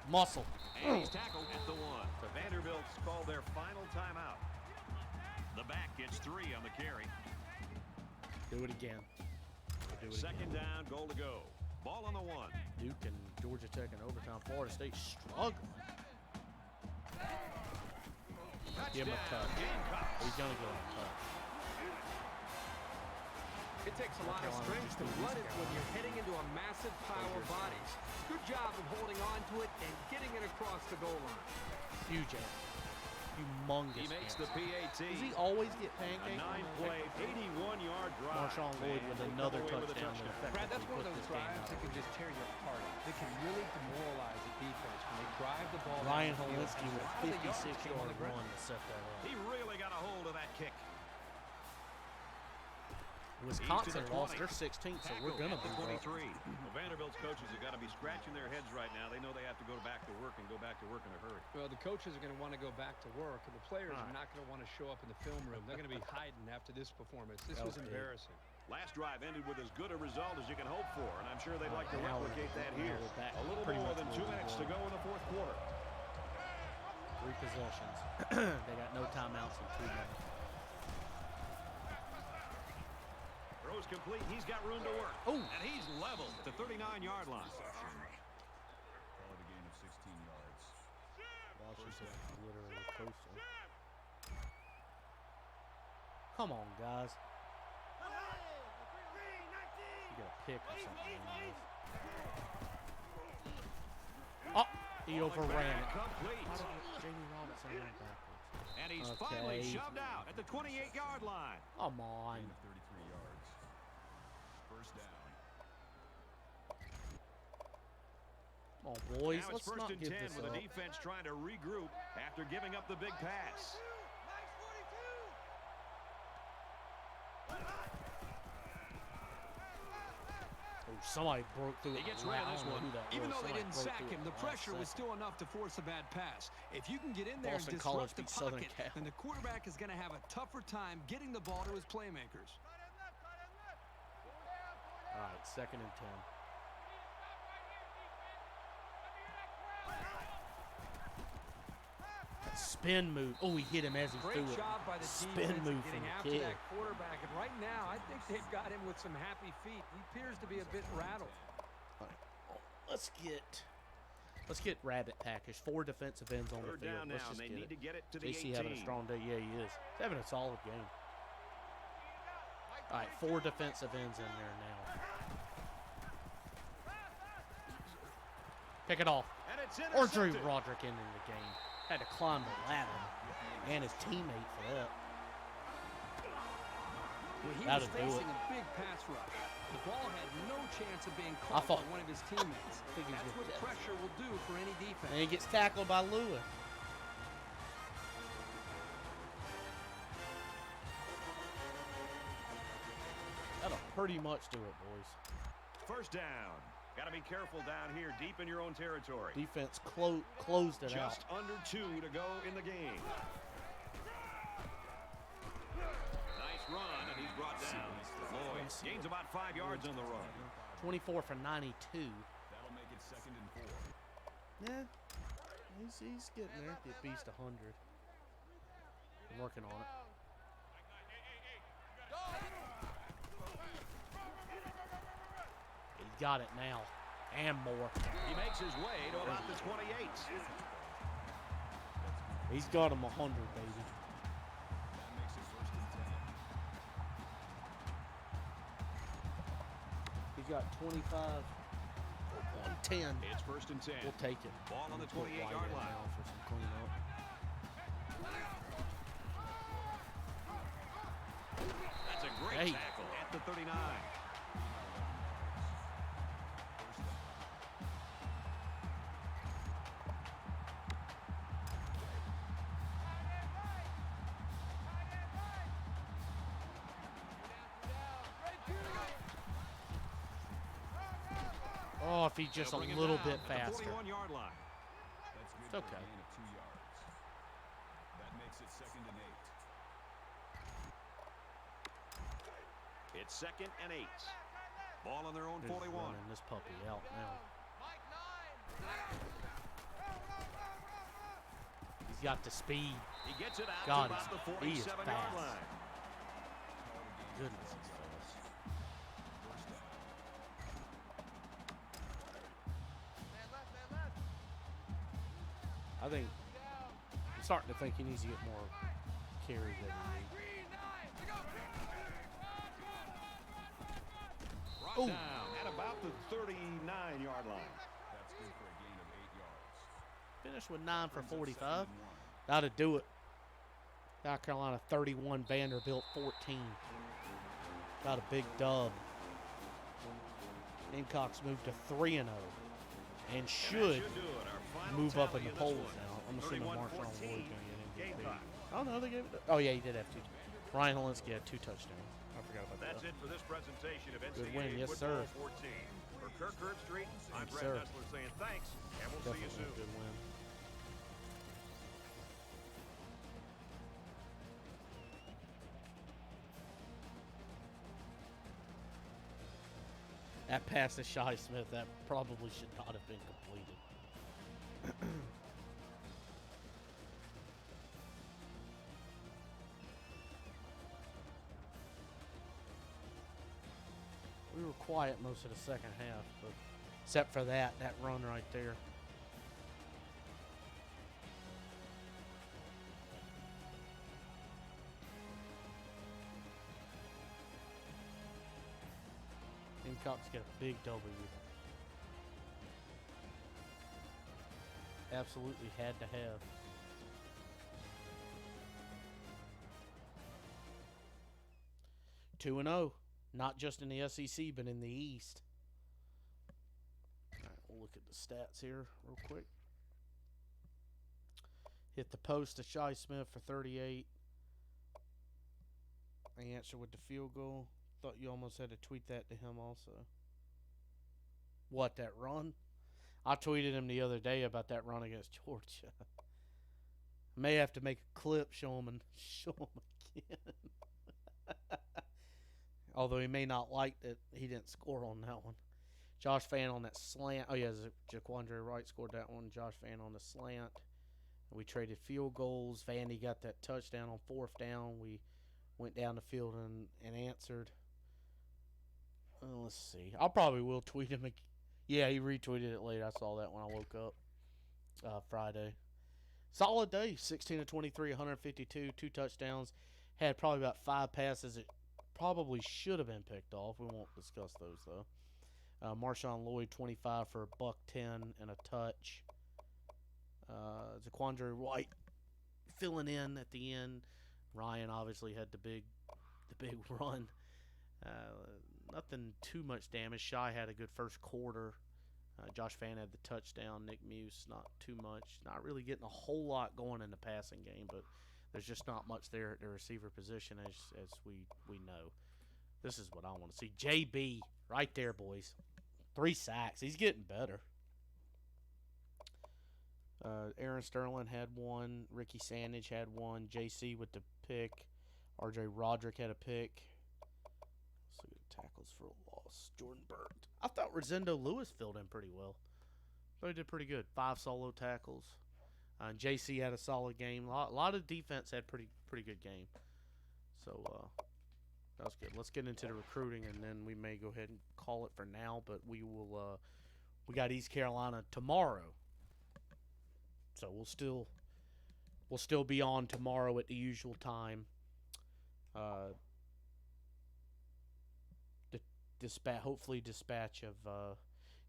Muscle. And he's tackled at the 1. Vanderbilt's called their final timeout. The back gets 3 on the carry. Do it again. Do it Second again. down, goal to go. Ball on the 1. Duke and Georgia Tech in overtime. Florida State struggling. Give him a Touchdown, touch. Gamecocks. He's gonna get a touch. It takes a lot of strength to run it when you're heading into a massive pile of bodies. Good job of holding on to it and getting it across the goal line. Huge ass. Humongous. He makes ass. the PAT. Does he always get A pancakes? 9-play, 81-yard drive. Marshawn Lloyd with And another come away with a touchdown. that Brad, that's effectively one of put those this game drives out. that can just tear you apart. They can really demoralize the defense when they drive the ball. Ryan down the field Holinsky and with while the yards came on 56-yard the ground. run to set that up. He really got a hold of that kick. Wisconsin He's to the lost 20. their 16th, so we're Tackle gonna at the be 23. Well, Vanderbilt's coaches have got to be scratching their heads right now. They know they have to go back to work and go back to work in a hurry. Well, the coaches are going to want to go back to work, and the players All are right. not going to want to show up in the film room. They're going to be hiding after this performance. This was Okay. embarrassing. Last drive ended with as good a result as you can hope for, and I'm sure they'd like to Now replicate that we're here. back A little pretty more much than where 2 we minutes were. to go in the fourth quarter. 3 possessions. They got no timeouts in 2 minutes. Throws complete. He's got room to work. Oh. And he's leveled at the 39-yard line. Call it a gain of 16 yards. Washington literally coasting. Come on, guys. You got a pick or something. Oh, he overran it. Jamie Robinson ran backwards. And he's finally shoved out at the 28-yard line. Come on. 33 yards. First down. Come on, boys. Now it's Let's not first and give 10 this with up. the defense trying to regroup after giving up the big pass. Oh, somebody broke through. He gets rid of this one. Even though they didn't sack him, the pressure was still enough to force a bad pass. If you can get in there Boston and College disrupt the beat Southern pocket, Cal. then the quarterback is going to have a tougher time getting the ball to his playmakers. All right, 2nd and 10. Spin move. Oh, he hit him as he threw it. Great job by the Spin defense move getting from after the kid. that quarterback. And right now, I think they've got him with some happy feet. He appears to be a bit rattled. All right. Let's get rabbit package. 4 defensive ends on the Third field. down Let's now, just and they get need it. to get it to the JC 18. having a strong day. Yeah, he is. He's having a solid game. All right, 4 defensive ends in there now. Pick it off. And it's Or Drew intercepted. Roderick in the game. Had to climb the ladder. And his teammate for that. Well, he That'll was do facing it. a big pass rush. The ball had no chance of being caught by one of his teammates. think he's That's gonna what get pressure will do for any defense. And he gets tackled by Lewis. That'll pretty much do it, boys. First down. Got to be careful down here, deep in your own territory. Defense closed it out. Just under 2 to go in the game. Nice run, and he's brought down. Lloyd gains about 5 yards on the run. 24 for 92. That'll make it 2nd and 4. Yeah, he's getting there. Get beast 100. I'm working on it. He's got it now, and more. He makes his way to about the 28. He's got him 100, baby. That makes it 1st and 10. He's got 25 on 10. It's 1st and 10. We'll take it. Ball on the Put 28-yard White in line. now for some cleanup. That's a great tackle at the 39. Oh, if he's just a They'll bring him little down bit at the faster. 41-yard line. That's good It's for okay. a gain of 2 yards. That makes it 2nd and 8. It's 2nd and 8. Ball on their own They're 41. running this puppy out now. He's got the speed. He gets it out God, to about the he is 47-yard fast. line. Goodness, he's fast. First down. I think I'm starting to think he needs to get more carries every week. Brought Ooh. down at about the 39-yard line. That's good for a gain of 8 yards. Finished with 9 for Brings up 45. 2nd and 1. That'll do it. South Carolina 31, Vanderbilt 14. Got a big dub. Gamecocks moved to 3-0 and should do it. Our final move up in tally the this polls one. now. I'm assuming Marshawn Ward's 31-14 going to get MVP. Gamecock. Oh, no, they gave it. Oh, yeah, he did have 2. Ryan Helinski had 2 touchdowns. I forgot about That's that. it for this presentation of Good NCAA win, yes, Football sir. 14. For Kirk Herbstreit, I'm Thanks, Brett sir. Nessler saying thanks, and we'll see you Definitely a soon. good win. That pass to Shi Smith, that probably should not have been completed. We were quiet most of the second half, but except for that run right there. Gamecocks get a big W. Absolutely had to have. Two 2-0, not just in the SEC, but in the East. All right, we'll look at the stats here real quick. Hit the post to Shi Smith for 38. They answered with the field goal. Thought you almost had to tweet that to him also. What, that run? I tweeted him the other day about that run against Georgia. May have to make a clip, show him again. Although he may not like that he didn't score on that one. Josh Fan on that slant. Oh, yeah, Jaquandre Wright scored that one. Josh Fan on the slant. We traded field goals. Vandy got that touchdown on 4th down. We went down the field and answered. Let's see. I probably will tweet him. Yeah, he retweeted it later. I saw that when I woke up Friday. Solid day. 16 of 23, 152, 2 touchdowns. Had probably about 5 passes that probably should have been picked off. We won't discuss those, though. Marshawn Lloyd, 25 for a $110 and a touch. Zaquandre White filling in at the end. Ryan obviously had the big run. Nothing too much damage. Shi had a good first quarter. Josh Fan had the touchdown. Nick Muse, not too much. Not really getting a whole lot going in the passing game, but there's just not much there at the receiver position, as we know. This is what I want to see. JB, right there, boys. 3 sacks. He's getting better. Aaron Sterling had 1. Ricky Sandage had 1. JC with the pick. RJ Roderick had a pick. Let's look at tackles for a loss. Jordan Burt. I thought Rosendo Lewis filled in pretty well. So he did pretty good. 5 solo tackles. JC had a solid game. A lot of defense had pretty good game. So that was good. Let's get into the recruiting, and then we may go ahead and call it for now. But we will. We got East Carolina tomorrow. So we'll still be on tomorrow at the usual time. Hopefully dispatch of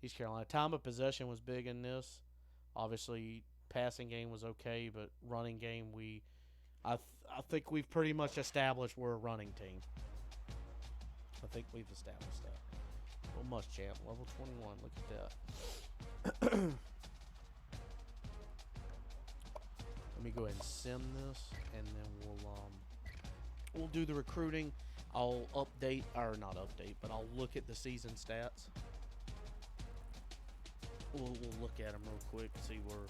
East Carolina. Time of possession was big in this. Obviously, passing game was okay, but running game I think we've pretty much established we're a running team. I think we've established that. Well, Muschamp, level 21. Look at that. Let me go ahead and sim this, and then we'll do the recruiting. I'll update, or not update, but I'll look at the season stats. We'll look at them real quick, see where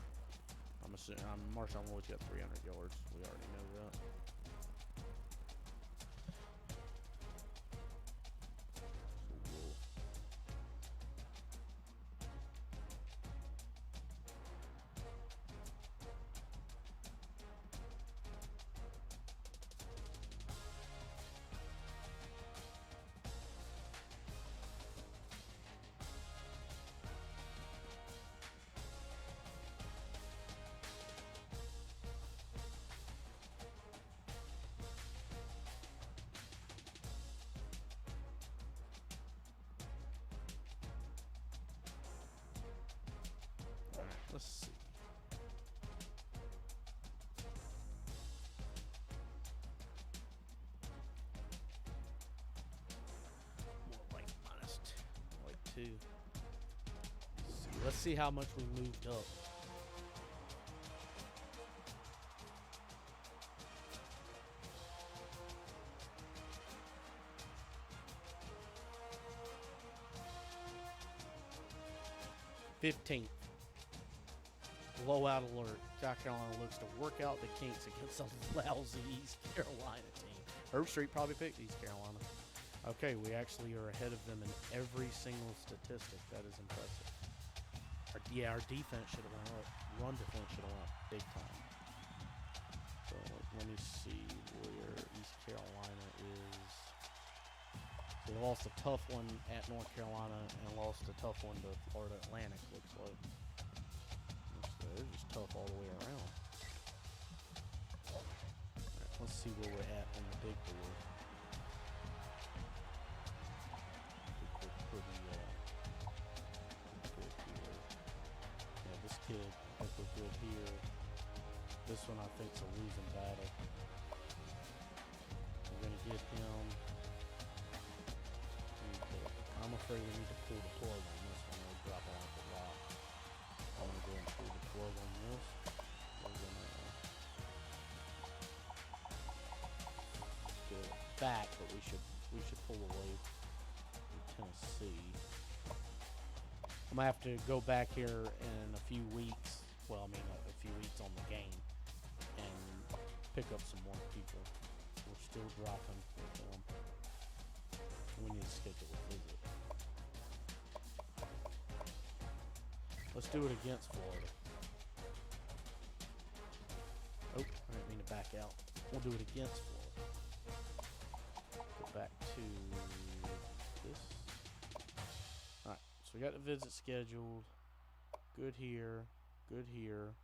I'm assuming Marshawn Lloyd's got 300 yards. We already know that. Let's see. More like 2. Let's see how much we moved up. Blowout alert. South Carolina looks to work out the kinks against a lousy East Carolina team. Herb Street probably picked East Carolina. Okay, we actually are ahead of them in every single statistic. That is impressive. Our defense should have went up. Run defense should have went up big time. So let me see where East Carolina is. They lost a tough one at North Carolina and lost a tough one to Florida Atlantic, looks like. They're just tough all the way around. Right, let's see where we're at on the big board. Recruiting. afraid we need to pull the plug on this one. We'll drop it off the rock. I'm going to go and pull the plug on this. We're going to get it back, but we should pull away from Tennessee. I'm going to have to go back here in a few weeks. Well, I mean, a few weeks on the game and pick up some more people. We're still dropping with them. We need to schedule a visit. Let's do it against Florida. Oh, I didn't mean to back out. We'll do it against Florida. Go back to this. Alright, so we got the visit scheduled. Good here. Good here.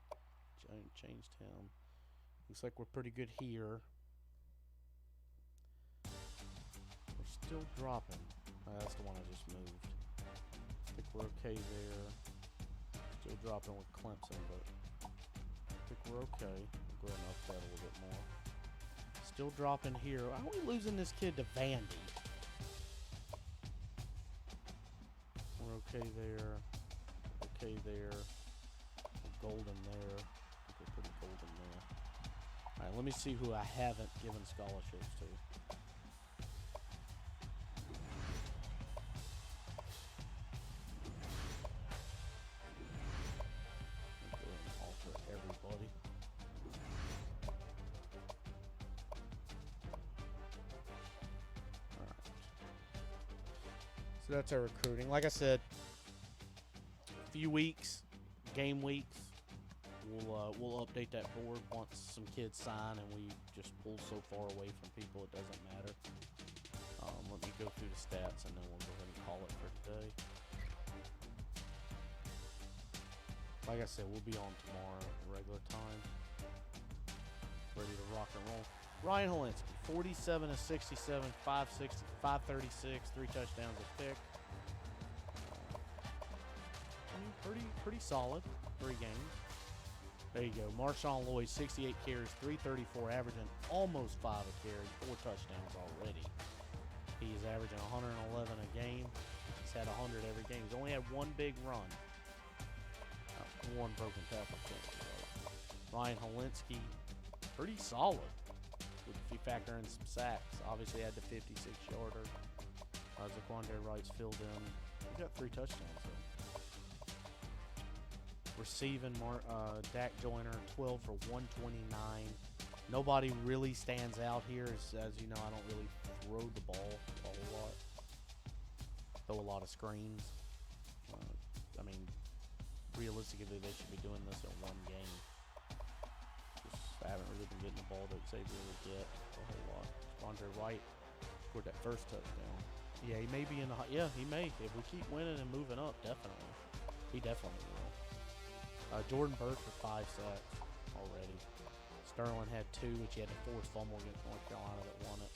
Change town. Looks like we're pretty good here. We're still dropping. That's the one I just moved. I think we're okay there. Still dropping with Clemson, but I think we're okay. We'll go and up that a little bit more. Still dropping here. How are we losing this kid to Vandy? We're okay there. Okay there. We're golden there. I think we're pretty golden there. Alright, let me see who I haven't given scholarships to. Go ahead and alter everybody. Alright. So that's our recruiting. Like I said, a few weeks, game weeks. We'll update that board once some kids sign and we just pull so far away from people it doesn't matter. Let me go through the stats and then we'll go ahead and call it for today. Like I said, we'll be on tomorrow, regular time. Ready to rock and roll. Ryan Holinsky, 47 of 67, 560, 536, 3 touchdowns a pick. Pretty solid. 3 games. There you go. Marshawn Lloyd, 68 carries, 334, averaging almost 5 a carry, 4 touchdowns already. He is averaging 111 a game. He's had 100 every game. He's only had 1 big run. 1 broken tackle. Ryan Holinsky, pretty solid. If you factor in some sacks, obviously had the 56-yarder. Zaquandre Wright's filled in. He got 3 touchdowns though. Receiving, Dak Joyner, 12 for 129. Nobody really stands out here. As you know, I don't really throw the ball a whole lot. Throw a lot of screens. I mean, realistically, they should be doing this in 1 game. Just haven't really been getting the ball that Xavier would get a whole lot. Zaquandre Wright scored that first touchdown. Yeah, he may be in the yeah, he may. If we keep winning and moving up, definitely. He definitely will. Jordan Burke with 5 sacks already. Sterling had 2, which he had a forced fumble against North Carolina that won it.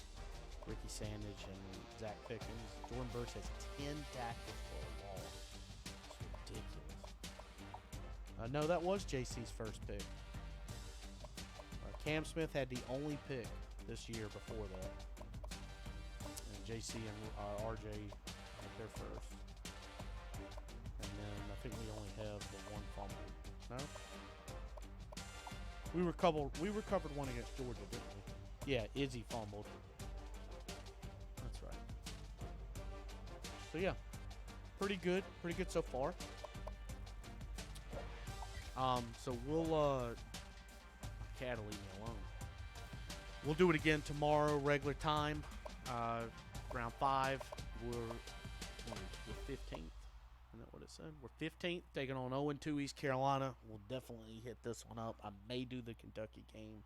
Ricky Sandage and Zach Pickens. Jordan Burke has 10 tackles for a loss. It's ridiculous. No, that was JC's first pick. Cam Smith had the only pick this year before that. And JC and RJ had their first. And then I think we only have the 1 fumble. No? We recovered 1 against Georgia, didn't we? Yeah, Izzy fumbled. That's right. So yeah, pretty good so far. So we'll cat will leave me alone. We'll do it again tomorrow, regular time, round 5. We're 15th. Isn't that what it said? We're 15th, taking on 0-2 East Carolina. We'll definitely hit this one up. I may do the Kentucky game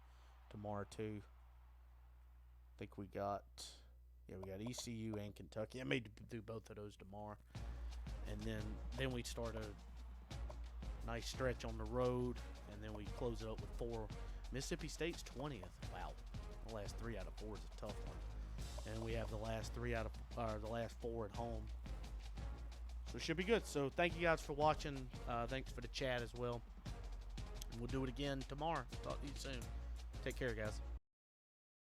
tomorrow too. I think we got ECU and Kentucky. I may do both of those tomorrow, and then we start a nice stretch on the road, and then we close it up with 4. Mississippi State's 20th. Wow, the last 3 out of 4 is a tough one, and we have the last 4 at home. So it should be good. So thank you guys for watching. Thanks for the chat as well. And we'll do it again tomorrow. Talk to you soon. Take care, guys.